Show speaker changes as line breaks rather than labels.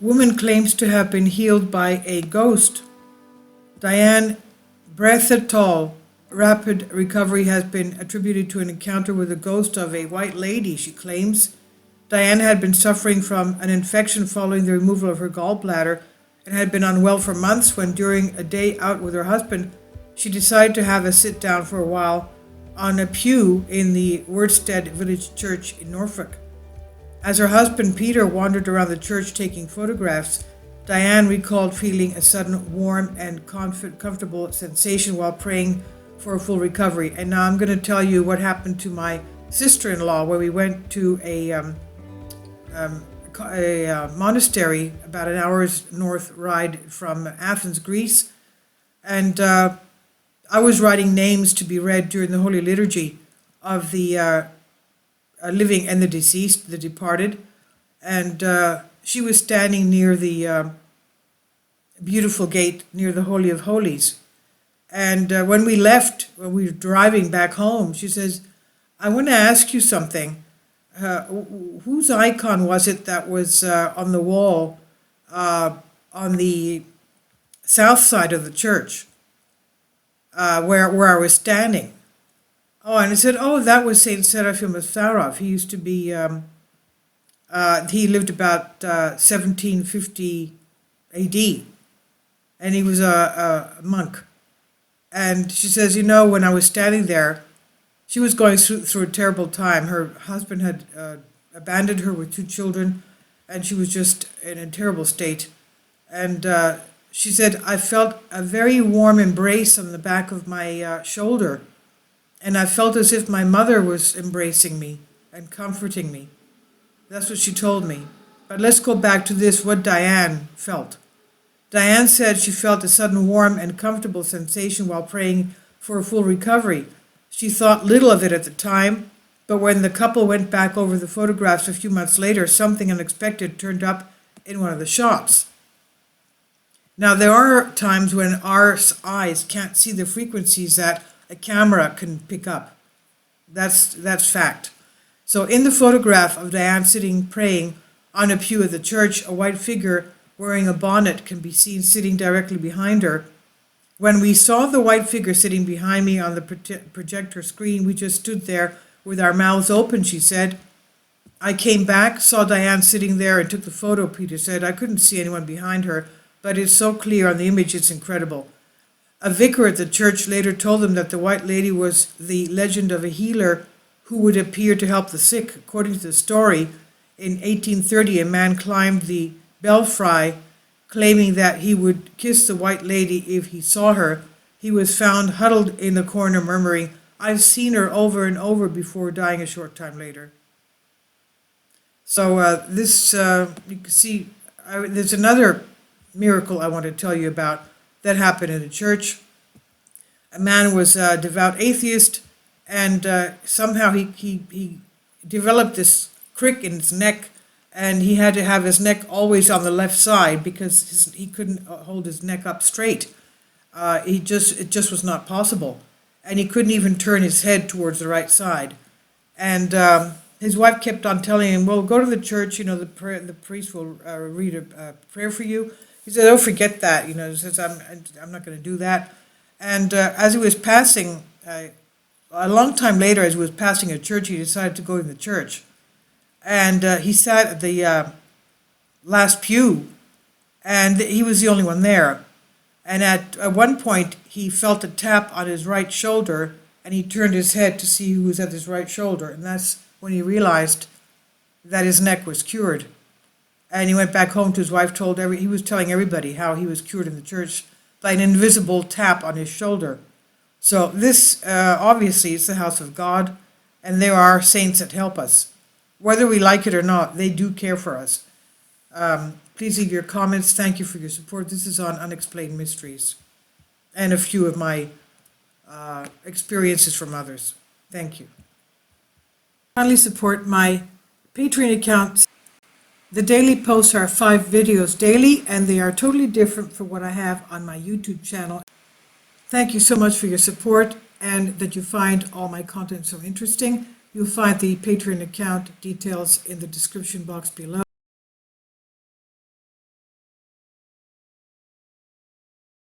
Woman claims to have been healed by a ghost. Diane Breathetol. Rapid recovery has been attributed to an encounter with the ghost of a white lady, she claims. Diane had been suffering from an infection following the removal of her gallbladder and had been unwell for months when, during a day out with her husband, she decided to have a sit down for a while on a pew in the Wordstead Village Church in Norfolk. As her husband Peter wandered around the church taking photographs, Diane recalled feeling a sudden warm and comfortable sensation while praying for a full recovery. And now I'm going to tell you what happened to my sister-in-law, where we went to a monastery about an hour's north ride from Athens, Greece. And I was writing names to be read during the Holy Liturgy of the living and the deceased, the departed. And she was standing near the beautiful gate near the Holy of Holies. And when we left, when we were driving back home, she says, I want to ask you something. Whose icon was it that was on the wall on the south side of the church where I was standing? Oh, and I said, oh, that was Saint Seraphim of Sarov. He used to be, he lived about 1750 AD, and he was a monk. And she says, you know, when I was standing there, she was going through a terrible time. Her husband had abandoned her with 2 children, and she was just in a terrible state. And she said, I felt a very warm embrace on the back of my shoulder, and I felt as if my mother was embracing me and comforting me. That's what she told me. But let's go back to this, what Diane felt. Diane said she felt a sudden warm and comfortable sensation while praying for a full recovery. She thought little of it at the time, but when the couple went back over the photographs a few months later, something unexpected turned up in one of the shots. Now, there are times when our eyes can't see the frequencies that a camera can pick up. That's fact. So in the photograph of Diane sitting praying on a pew at the church, a white figure wearing a bonnet can be seen sitting directly behind her. When we saw the white figure sitting behind me on the projector screen, we just stood there with our mouths open, she said. I came back, saw Diane sitting there, and took the photo, Peter said. I couldn't see anyone behind her, but it's so clear on the image, it's incredible. A vicar at the church later told them that the white lady was the legend of a healer who would appear to help the sick. According to the story, in 1830, a man climbed the belfry, claiming that he would kiss the white lady if he saw her. He was found huddled in the corner, murmuring, I've seen her over and over, before dying a short time later. So you can see, there's another miracle I want to tell you about that happened in a church. A man was a devout atheist, and somehow he developed this crick in his neck, and he had to have his neck always on the left side because he couldn't hold his neck up straight. It just was not possible, and he couldn't even turn his head towards the right side. And his wife kept on telling him, well, go to the church, you know, the priest will read a prayer for you. He said, oh, forget that, you know, he says, I'm not going to do that. And as he was passing, a long time later, as he was passing a church, he decided to go in the church. And he sat at the last pew, and he was the only one there. And at one point, he felt a tap on his right shoulder, and he turned his head to see who was at his right shoulder. And that's when he realized that his neck was cured. And he went back home to his wife, he was telling everybody how he was cured in the church by an invisible tap on his shoulder. So this, obviously, is the house of God, and there are saints that help us. Whether we like it or not, they do care for us. Please leave your comments. Thank you for your support. This is on Unexplained Mysteries and a few of my experiences from others. Thank you. Kindly support my Patreon account. The daily posts are 5 videos daily, and they are totally different from what I have on my YouTube channel. Thank you so much for your support and that you find all my content so interesting. You'll find the Patreon account details in the description box below.